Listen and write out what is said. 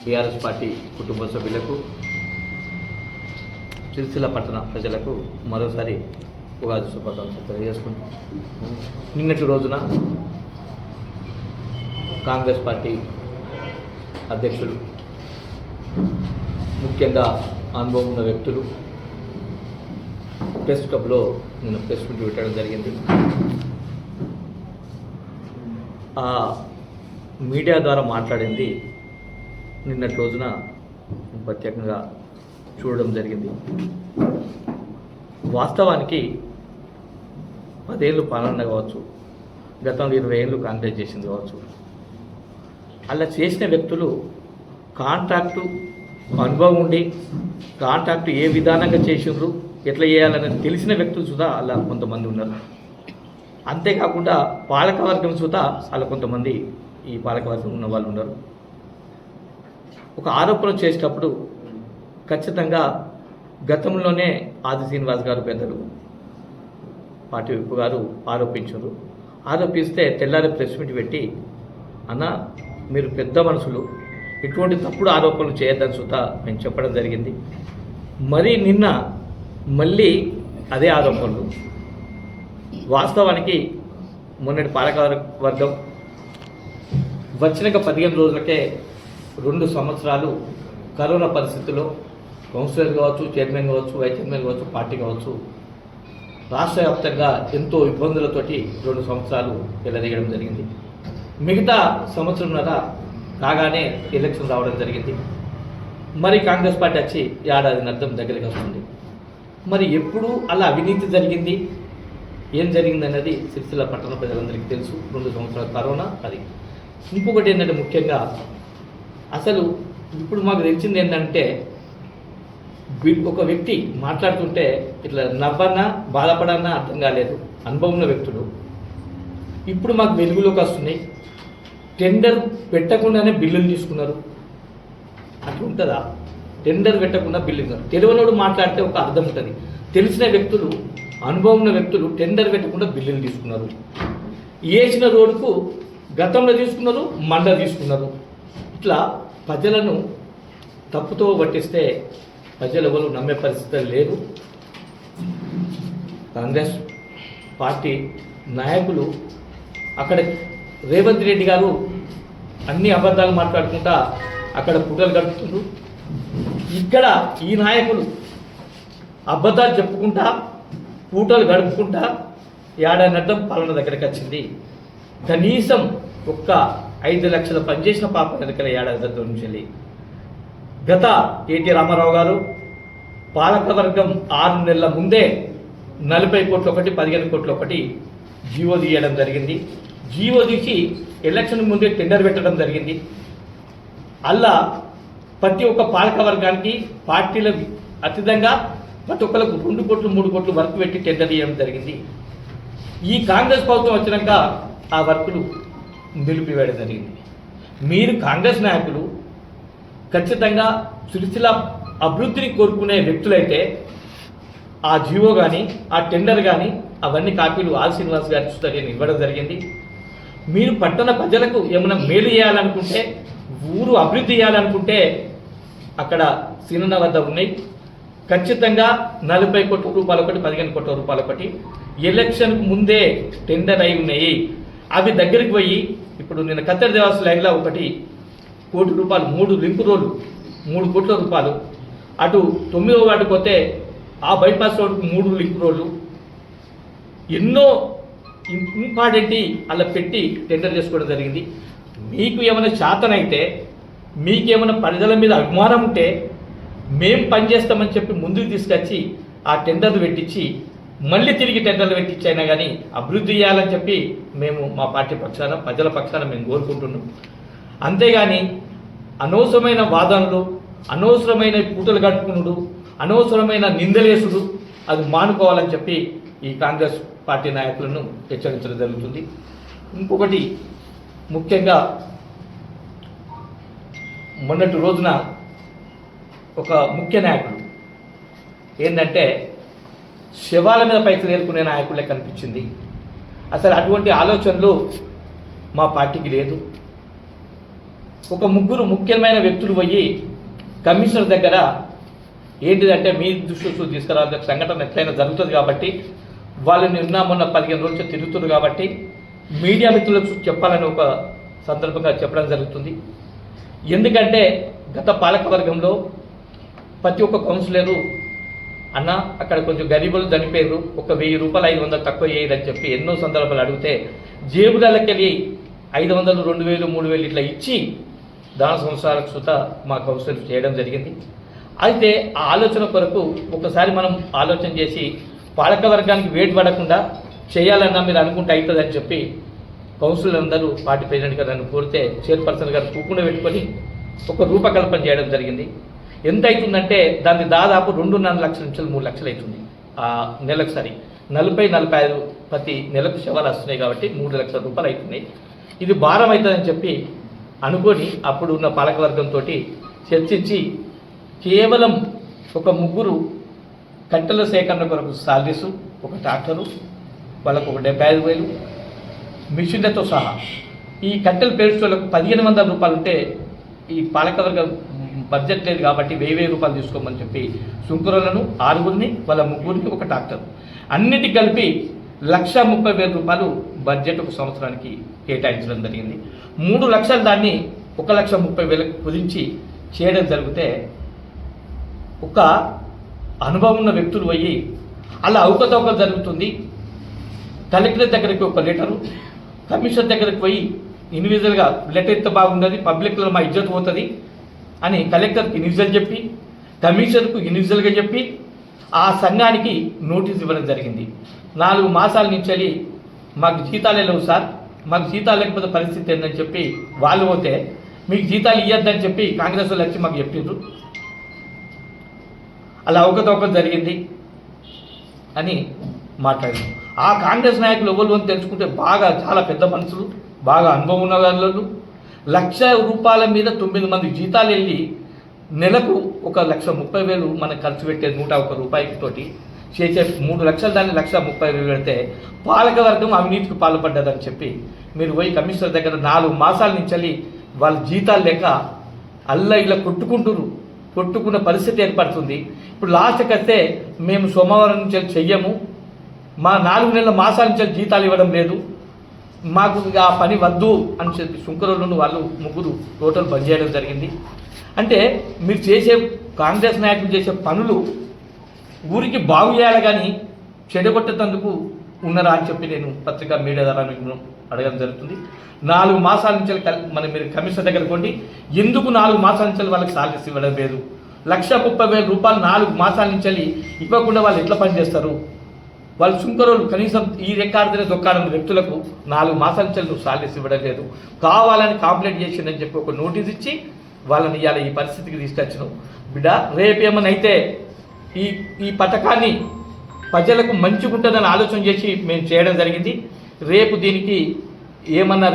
BRS party కుటుంబ సభ్యులకు, సిరిసిల్ల పట్టణ ప్రజలకు మరోసారి ఉగాది శుభాకాంక్షలు తెలియజేసుకుంటాం. నిన్నటి రోజున కాంగ్రెస్ పార్టీ అధ్యక్షులు, ముఖ్యంగా అనుభవం ఉన్న వ్యక్తులు ప్రెస్ క్లబ్లో నేను ప్రెస్ మీట్ పెట్టడం జరిగింది. ఆ మీడియా ద్వారా మాట్లాడింది నిన్నటి రోజున ప్రత్యేకంగా చూడడం జరిగింది. వాస్తవానికి 10 ఏళ్ళు పాలన కావచ్చు, గతంలో 20 ఏళ్ళు కాంగ్రెస్ చేసింది కావచ్చు, అలా చేసిన వ్యక్తులు కాంట్రాక్టు అనుభవం ఉండి కాంట్రాక్టు ఏ విధానంగా చేసిండ్రు, ఎట్లా చేయాలని తెలిసిన వ్యక్తులు సుధా అలా కొంతమంది ఉన్నారు. అంతేకాకుండా పాలకవర్గం సుధా అలా కొంతమంది ఈ పాలకవర్గం ఉన్న వాళ్ళు ఉన్నారు. ఒక ఆరోపణ చేసేటప్పుడు ఖచ్చితంగా గతంలోనే ఆది శ్రీనివాస్ గారు పెద్దలు పార్టీ విప్ గారు ఆరోపించారు. ఆరోపిస్తే తెల్లారి ప్రెస్ మీట్ పెట్టి, అన్న మీరు పెద్ద మనుషులు, ఇటువంటి తప్పుడు ఆరోపణలు చేయొద్దని సుతా మేము చెప్పడం జరిగింది. మరి నిన్న మళ్ళీ అదే ఆరోపణలు. వాస్తవానికి మొన్నటి పాలకవర్గం వచ్చినాక 15 రోజులకే 2 సంవత్సరాలు కరోనా పరిస్థితుల్లో కౌన్సిలర్ కావచ్చు, చైర్మన్ కావచ్చు, వైస్ చైర్మన్ కావచ్చు, పార్టీ కావచ్చు, రాష్ట్ర వ్యాప్తంగా ఎంతో ఇబ్బందులతోటి 2 సంవత్సరాలు వెళ్ళదీయడం జరిగింది. మిగతా సంవత్సరంన్నర కాగానే ఎలక్షన్ రావడం జరిగింది. మరి కాంగ్రెస్ పార్టీ వచ్చి ఏడాది అర్థం దగ్గరికి వస్తుంది. మరి ఎప్పుడు అలా అవినీతి జరిగింది, ఏం జరిగిందన్నది సిరిసిల్ల పట్టణ ప్రజలందరికీ తెలుసు. 2 సంవత్సరాల కరోనా అది. ఇంకొకటి ఏంటంటే, ముఖ్యంగా అసలు ఇప్పుడు మాకు తెలిసింది ఏంటంటే, ఒక వ్యక్తి మాట్లాడుతుంటే ఇట్లా నవ్వన్నా బాధపడన్నా అర్థం కాలేదు. అనుభవం ఉన్న వ్యక్తులు ఇప్పుడు మాకు వెలుగులోకి వస్తున్నాయి. టెండర్ పెట్టకుండానే బిల్లులు తీసుకున్నారు. అట్లా ఉంటుందా? టెండర్ పెట్టకుండా బిల్లు. తెలియనోడు మాట్లాడితే ఒక అర్థం ఉంటుంది. తెలిసిన వ్యక్తులు, అనుభవం ఉన్న వ్యక్తులు టెండర్ పెట్టకుండా బిల్లులు తీసుకున్నారు. వేసిన రోడ్డుకు గతంలో తీసుకున్నారు, మండ తీసుకున్నారు. ఇట్లా ప్రజలను తప్పుతో పట్టిస్తే ప్రజలు ఎవరు నమ్మే పరిస్థితి లేదు. కాంగ్రెస్ పార్టీ నాయకులు అక్కడ రేవంత్ రెడ్డి గారు అన్ని అబద్ధాలు మాట్లాడుకుంటా అక్కడ పుటలు గడుపుతున్నారు. ఇక్కడ ఈ నాయకులు అబద్ధాలు చెప్పుకుంటా పూటలు గడుపుకుంటా ఏడాది పాలన దగ్గరికి వచ్చింది. కనీసం ఒక్క 5 లక్షల పనిచేసిన పాప దగ్గర ఏడాది నుంచి గత కేటీ రామారావు గారు పాలకవర్గం 6 నెలల ముందే 40 కోట్లు ఒకటి, 15 కోట్లు ఒకటి జీవో తీయడం జరిగింది. జీవో తీసి ఎలక్షన్ ముందే టెండర్ పెట్టడం జరిగింది. అలా ప్రతి ఒక్క పాలకవర్గానికి పార్టీల అతీతంగా ప్రతి ఒక్కరికి 2 కోట్లు 3 కోట్లు వర్క్ పెట్టి టెండర్ చేయడం జరిగింది. ఈ కాంగ్రెస్ ప్రభుత్వం వచ్చినాక ఆ వర్కులు నిలిపివేయడం జరిగింది. మీరు కాంగ్రెస్ నాయకులు ఖచ్చితంగా సిరిసిల్ల అభివృద్ధిని కోరుకునే వ్యక్తులైతే ఆ జీవో కానీ ఆ టెండర్ కానీ అవన్నీ కాపీలు ఆది శ్రీనివాస్ గారి చూస్తే ఇవ్వడం జరిగింది. మీరు పట్టణ ప్రజలకు ఏమైనా మేలు చేయాలనుకుంటే, ఊరు అభివృద్ధి చేయాలనుకుంటే అక్కడ సీనన్న వద్ద ఉన్నాయి. ఖచ్చితంగా 40 కోట్ల రూపాయలు ఒకటి, 15 కోట్ల రూపాయలు ఒకటి ఎలక్షన్కు ముందే టెండర్ అయి ఉన్నాయి. అవి దగ్గరికి పోయి ఇప్పుడు నేను కత్తెర దేవాస్ లైన్లో 1 కోటి రూపాయలు, 3 లింక్ రోడ్లు 3 కోట్ల రూపాయలు, అటు 9వ వార్డుకు పోతే ఆ బైపాస్ రోడ్డుకు 3 లింక్ రోడ్లు, ఎన్నో ఇంపార్టెంట్ అలా పెట్టి టెండర్ చేసుకోవడం జరిగింది. మీకు ఏమైనా శాతనైతే, మీకేమైనా ప్రజల మీద అభిమానం ఉంటే మేం పనిచేస్తామని చెప్పి ముందుకు తీసుకొచ్చి ఆ టెండర్లు పెట్టించి మళ్ళీ తిరిగి టెండర్లు పెట్టించి అయినా కానీ అభివృద్ధి చేయాలని చెప్పి మేము మా పార్టీ పక్షాన, ప్రజల పక్షాన మేము కోరుకుంటున్నాం. అంతేగాని అనవసరమైన వాదనలు, అనవసరమైన పూటలు గడుపుకునుడు, అనవసరమైన నిందలేసుడు అది మానుకోవాలని చెప్పి ఈ కాంగ్రెస్ పార్టీ నాయకులను హెచ్చరించడం జరుగుతుంది. ఇంకొకటి ముఖ్యంగా మొన్నటి రోజున ఒక ముఖ్య నాయకుడు ఏంటంటే శవాల మీద పైసలు ఏరుకునే నాయకులే కనిపించింది. అసలు అటువంటి ఆలోచనలు మా పార్టీకి లేదు. ఒక ముగ్గురు ముఖ్యమైన వ్యక్తులు పోయి కమిషనర్ దగ్గర ఏంటిదంటే మీ దృష్టి తీసుకురావాల్సిన సంఘటన ఎట్లయినా జరుగుతుంది కాబట్టి వాళ్ళు నిన్న మొన్న 15 రోజులు తిరుగుతున్నారు కాబట్టి మీడియా మిత్రులకు చెప్పాలని ఒక సందర్భంగా చెప్పడం జరుగుతుంది. ఎందుకంటే గత పాలకవర్గంలో ప్రతి ఒక్క కౌన్సిలరు అన్న అక్కడ కొంచెం గరీబులు చనిపోయారు, ఒక 1000 రూపాయలు 500 తక్కువ చేయదని చెప్పి ఎన్నో సందర్భాలు అడిగితే జేబులకెళ్ళి 500, 2000, 3000 ఇట్లా ఇచ్చి దాన సంవత్సరాలకు సుత మా కౌన్సిలర్ చేయడం జరిగింది. అయితే ఆ ఆలోచన కొరకు ఒకసారి మనం ఆలోచన చేసి పాలకవర్గానికి వేటు పడకుండా చేయాలన్నా మీరు అనుకుంటే అవుతుందని చెప్పి కౌన్సిలర్ అందరూ పార్టీ ప్రెసిడెంట్ గారు నన్ను కోరితే చైర్పర్సన్ గారు కూకుండా పెట్టుకొని ఒక రూపకల్పన చేయడం జరిగింది. ఎంత అవుతుందంటే దాన్ని దాదాపు 2.5 లక్షల నుంచి 3 లక్షలు అవుతుంది ఆ నెలకు. సరి 40-45 ప్రతి నెలకు శవాలు వస్తున్నాయి కాబట్టి 3 లక్షల రూపాయలు అవుతున్నాయి. ఇది భారం అవుతుందని చెప్పి అనుకొని అప్పుడు ఉన్న పాలకవర్గంతో చర్చించి కేవలం ఒక ముగ్గురు కట్టెల సేకరణ కొరకు సాలరీసు, ఒక ట్రాక్టరు, వాళ్ళకు ఒక 75,000 మిషన్లతో సహా ఈ కట్టెల పేర్చులకు 1500 రూపాయలు ఉంటే ఈ పాలకవర్గం బడ్జెట్ లేదు కాబట్టి 1000 రూపాయలు తీసుకోమని చెప్పి సుంకరులను 6గురిని వాళ్ళ ముగ్గురిని ఒక ట్రాక్టర్ అన్నిటికి కలిపి 1,30,000 రూపాయలు బడ్జెట్ ఒక సంవత్సరానికి కేటాయించడం జరిగింది. 3 లక్షలు దాన్ని 1,30,000 కుదించి చేయడం జరిగితే ఒక అనుభవం ఉన్న వ్యక్తులు పోయి అలా అవకతవకలు జరుగుతుంది. కలెక్టర్ దగ్గరికి ఒక లెటరు, కమిషనర్ దగ్గరికి పోయి ఇండివిజువల్గా లెటర్ ఇస్తే బాగుంటుంది, పబ్లిక్లో మా ఇజ్జత్ పోతుంది అని కలెక్టర్కి ఇండివిజువల్ చెప్పి, కమిషనర్కు ఇండివిజువల్గా చెప్పి ఆ సంఘానికి నోటీస్ ఇవ్వడం జరిగింది. 4 మాసాల నుంచి మాకు జీతాలే లేవు సార్, మాకు జీతాలు లేకపోతే పరిస్థితి ఏంటని చెప్పి వాళ్ళు పోతే మీకు జీతాలు ఇవ్వద్దని చెప్పి కాంగ్రెస్ వాళ్ళు వచ్చి మాకు చెప్పిండ్రు. అలా అవకతవకలు జరిగింది అని మాట్లాడారు. ఆ కాంగ్రెస్ నాయకులు ఎవరు అని తెలుసుకుంటే బాగా చాలా పెద్ద మనుషులు, బాగా అనుభవం ఉన్న వాళ్ళు. 1,00,000 రూపాయల మీద 9 మంది జీతాలు వెళ్ళి నెలకు 1,30,000 మనకు ఖర్చు పెట్టేది 101 రూపాయలకి తోటి చేసే 3 లక్షలు దాన్ని 1,30,000 పెడితే పాలకవర్గం అవినీతికి పాల్పడ్డదని చెప్పి మీరు పోయి కమిషనర్ దగ్గర 4 మాసాల నుంచి వాళ్ళ జీతాలు లేక ఇలా కొట్టుకున్న పరిస్థితి ఏర్పడుతుంది. ఇప్పుడు లాస్ట్కి వస్తే మేము సోమవారం నుంచి చెయ్యము, మా 4 నెలల మాసాల నుంచి జీతాలు ఇవ్వడం లేదు, మాకు ఆ పని వద్దు అని చెప్పి సుంకరులను వాళ్ళు ముగ్గురు టోటల్ బంద్ చేయడం జరిగింది. అంటే మీరు చేసే కాంగ్రెస్ నాయకులు చేసే పనులు ఊరికి బాగు చేయాలి కానీ చెడగొట్టేందుకు ఉన్నారా అని చెప్పి నేను పత్రికా మీడియా ద్వారా మీకు అడగడం జరుగుతుంది. 4 మాసాల నుంచి మీరు కమిషనర్ దగ్గర కొండి, ఎందుకు 4 మాసాల నుంచి వాళ్ళకి సాలరీస్ ఇవ్వడం లేదు? 1,30,000 రూపాయలు 4 మాసాల నుంచి ఇవ్వకుండా వాళ్ళు ఎట్లా పనిచేస్తారు? వాళ్ళు సుంకరోళ్ళు కనీసం ఈ రికార్డునే దొక్కాడని వ్యక్తులకు 4 మాసాల నుంచి నువ్వు సాలరీస్ ఇవ్వడం లేదు, కావాలని కంప్లైంట్ చేసిందని చెప్పి ఒక నోటీస్ ఇచ్చి వాళ్ళని ఇవాళ ఈ పరిస్థితికి తీసుకొచ్చినావు. బిడ్డ రేపేమని అయితే ఈ పథకాన్ని ప్రజలకు మంచిగుంటుందని ఆలోచన చేసి మేము చేయడం జరిగింది. రేపు దీనికి ఏమన్నా